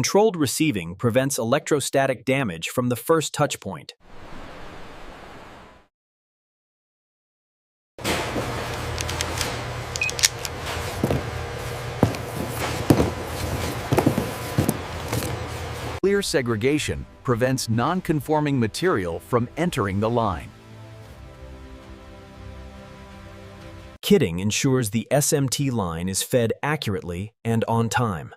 Controlled receiving prevents electrostatic damage from the first touch point. Clear segregation prevents non-conforming material from entering the line. Kitting ensures the SMT line is fed accurately and on time.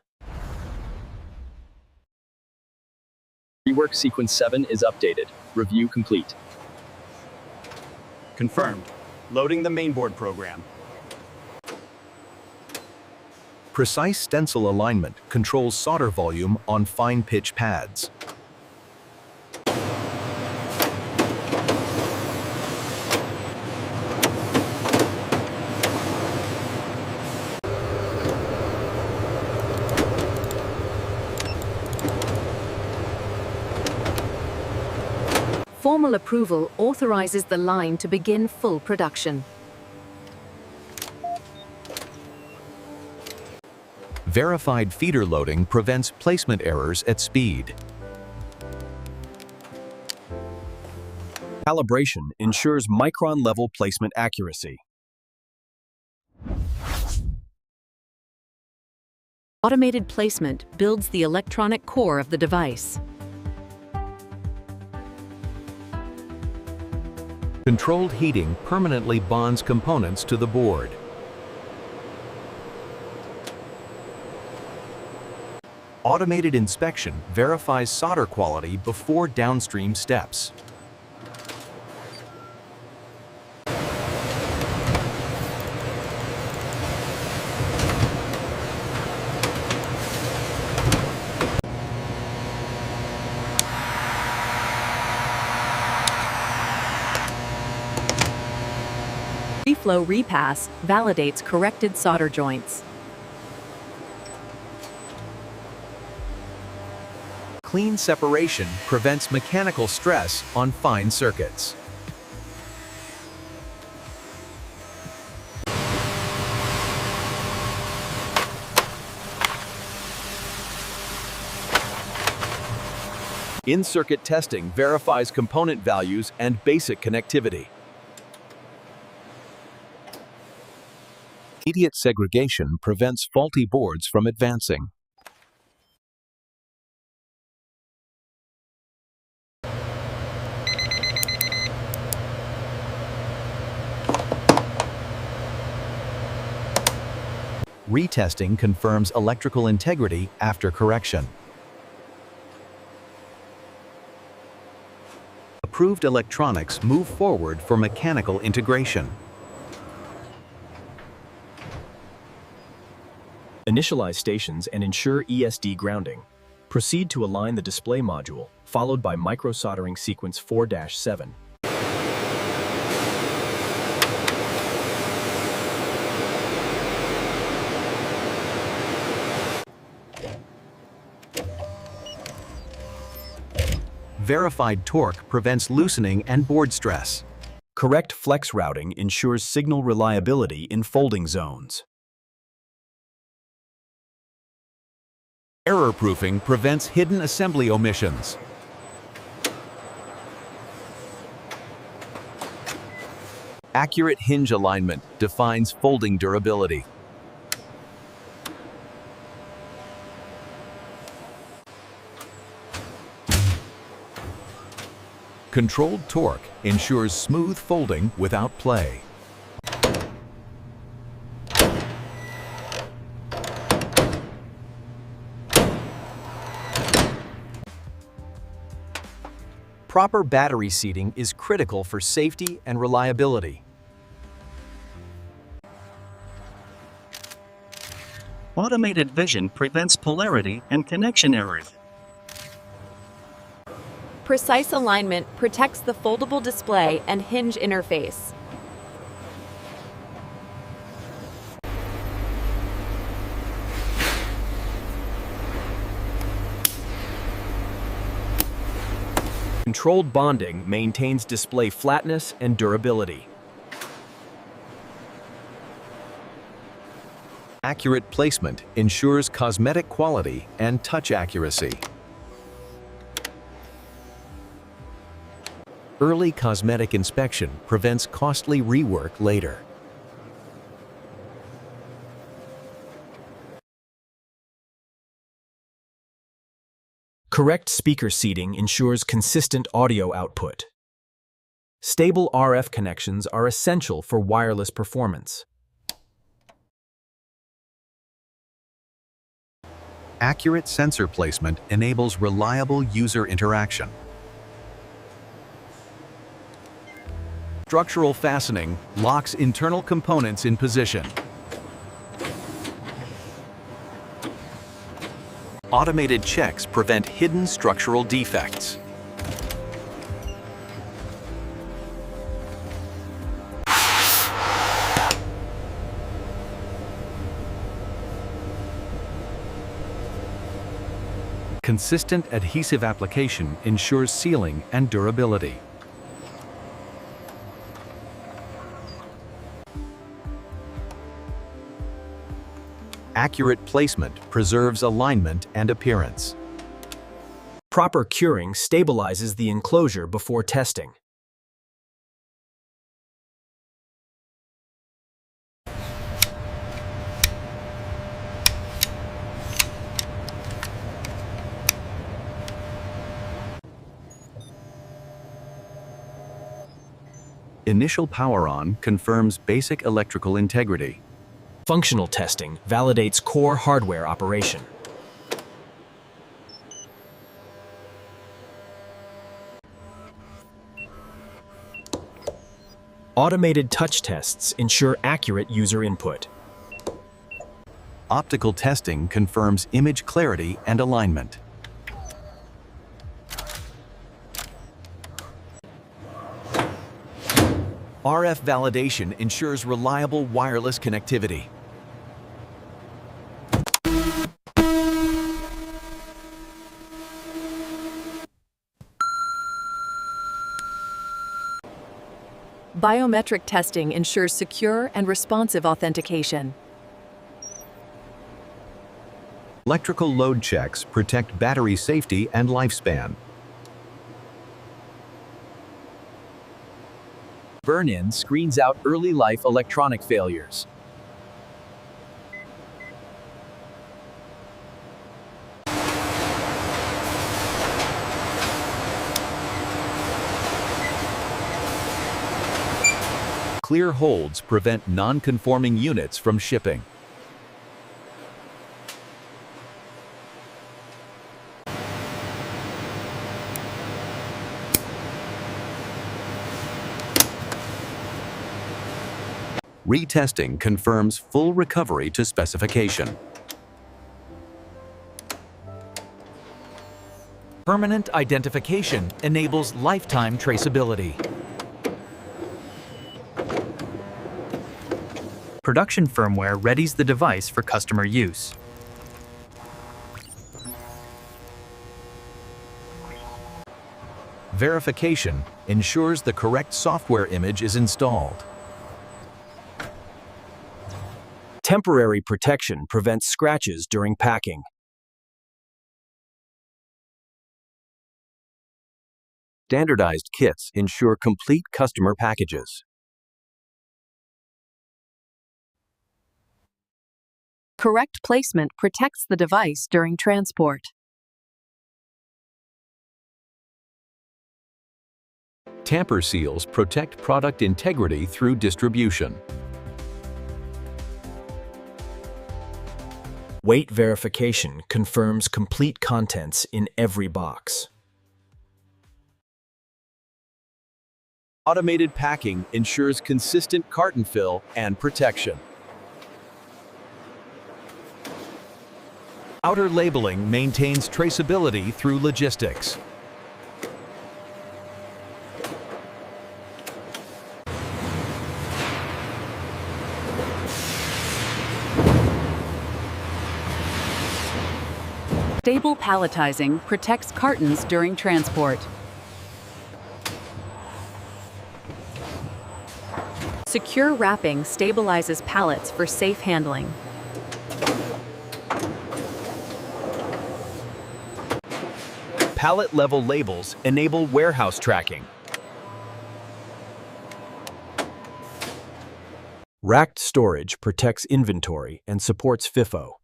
Rework sequence 7 is updated. Review complete. Confirmed. Loading the mainboard program. Precise stencil alignment controls solder volume on fine pitch pads. Formal approval authorizes the line to begin full production. Verified feeder loading prevents placement errors at speed. Calibration ensures micron-level placement accuracy. Automated placement builds the electronic core of the device. Controlled heating permanently bonds components to the board. Automated inspection verifies solder quality before downstream steps. Reflow repass validates corrected solder joints. Clean separation prevents mechanical stress on fine circuits. In-circuit testing verifies component values and basic connectivity. Immediate segregation prevents faulty boards from advancing. Retesting confirms electrical integrity after correction. Approved electronics move forward for mechanical integration. Initialize stations and ensure ESD grounding. Proceed to align the display module, followed by micro-soldering sequence 4-7. Verified torque prevents loosening and board stress. Correct flex routing ensures signal reliability in folding zones. Error-proofing prevents hidden assembly omissions. Accurate hinge alignment defines folding durability. Controlled torque ensures smooth folding without play. Proper battery seating is critical for safety and reliability. Automated vision prevents polarity and connection errors. Precise alignment protects the foldable display and hinge interface. Controlled bonding maintains display flatness and durability. Accurate placement ensures cosmetic quality and touch accuracy. Early cosmetic inspection prevents costly rework later. Correct speaker seating ensures consistent audio output. Stable RF connections are essential for wireless performance. Accurate sensor placement enables reliable user interaction. Structural fastening locks internal components in position. Automated checks prevent hidden structural defects. Consistent adhesive application ensures sealing and durability. Accurate placement preserves alignment and appearance. Proper curing stabilizes the enclosure before testing. Initial power on confirms basic electrical integrity. Functional testing validates core hardware operation. Automated touch tests ensure accurate user input. Optical testing confirms image clarity and alignment. RF validation ensures reliable wireless connectivity. Biometric testing ensures secure and responsive authentication. Electrical load checks protect battery safety and lifespan. Burn-in screens out early life electronic failures. Clear holds prevent non-conforming units from shipping. Retesting confirms full recovery to specification. Permanent identification enables lifetime traceability. Production firmware readies the device for customer use. Verification ensures the correct software image is installed. Temporary protection prevents scratches during packing. Standardized kits ensure complete customer packages. Correct placement protects the device during transport. Tamper seals protect product integrity through distribution. Weight verification confirms complete contents in every box. Automated packing ensures consistent carton fill and protection. Outer labeling maintains traceability through logistics. Stable palletizing protects cartons during transport. Secure wrapping stabilizes pallets for safe handling. pallet-level labels enable warehouse tracking. Racked storage protects inventory and supports FIFO.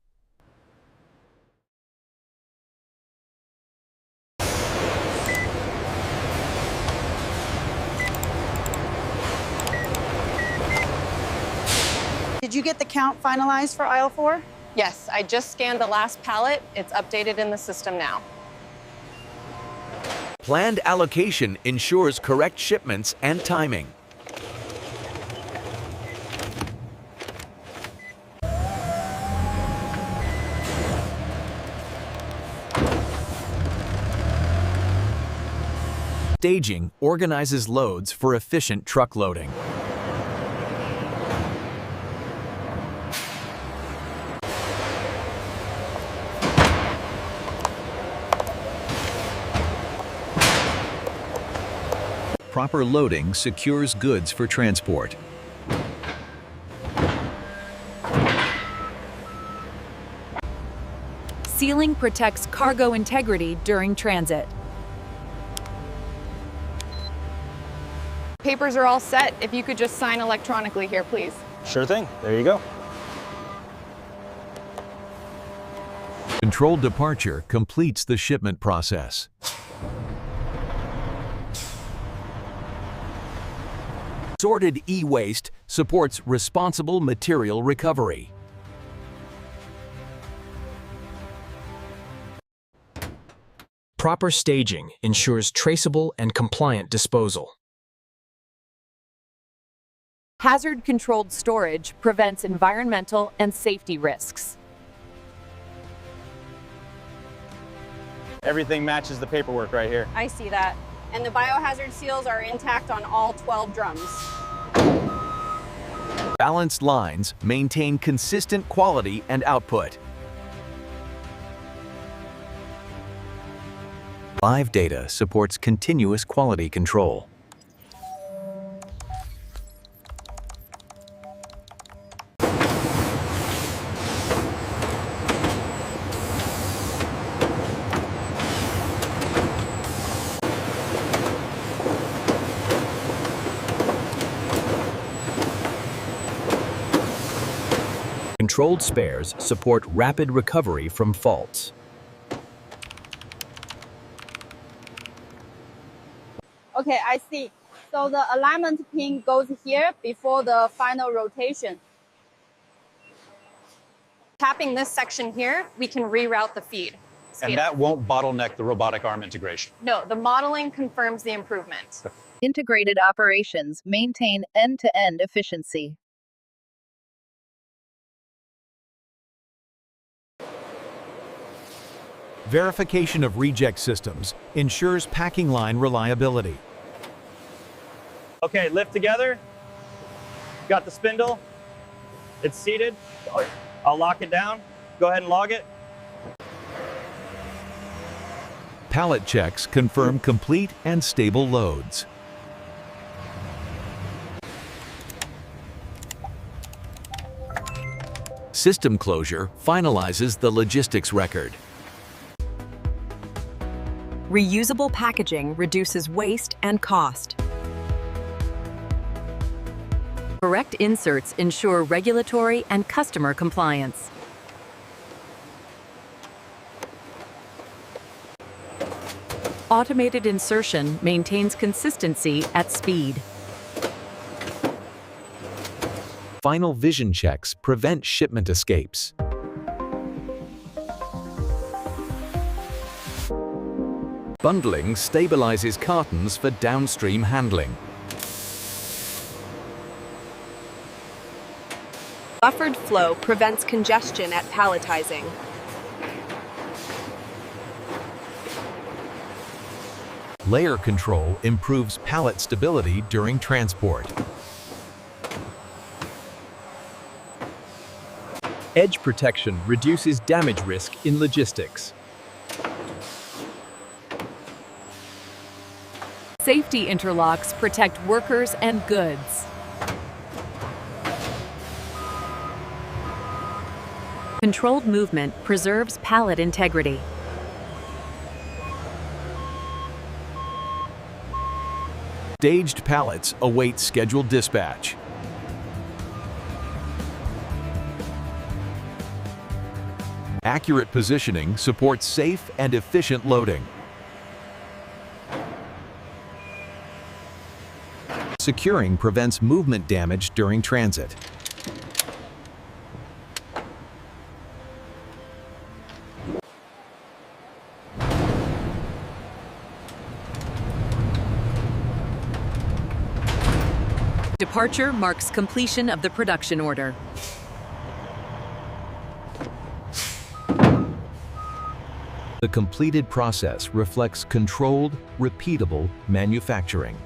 Did you get the count finalized for aisle 4? Yes, I just scanned the last pallet. It's updated in the system now. Planned allocation ensures correct shipments and timing. Staging organizes loads for efficient truck loading. Proper loading secures goods for transport. Sealing protects cargo integrity during transit. Papers are all set. If you could just sign electronically here, please. Sure thing. There you go. Controlled departure completes the shipment process. Sorted e-waste supports responsible material recovery. Proper staging ensures traceable and compliant disposal. Hazard-controlled storage prevents environmental and safety risks. Everything matches the paperwork right here. I see that. And the biohazard seals are intact on all 12 drums. Balanced lines maintain consistent quality and output. Live data supports continuous quality control. Controlled spares support rapid recovery from faults. Okay, I see. So the alignment pin goes here before the final rotation. Tapping this section here, we can reroute the feed. And that won't bottleneck the robotic arm integration. No, the modeling confirms the improvement. Integrated operations maintain end-to-end efficiency. Verification of reject systems ensures packing line reliability. Okay, lift together. Got the spindle. It's seated. I'll lock it down. Go ahead and log it. Pallet checks confirm complete and stable loads. System closure finalizes the logistics record. Reusable packaging reduces waste and cost. Correct inserts ensure regulatory and customer compliance. Automated insertion maintains consistency at speed. Final vision checks prevent shipment escapes. Bundling stabilizes cartons for downstream handling. Buffered flow prevents congestion at palletizing. Layer control improves pallet stability during transport. Edge protection reduces damage risk in logistics. Safety interlocks protect workers and goods. Controlled movement preserves pallet integrity. Staged pallets await scheduled dispatch. Accurate positioning supports safe and efficient loading. Securing prevents movement damage during transit. Departure marks completion of the production order. The completed process reflects controlled, repeatable manufacturing.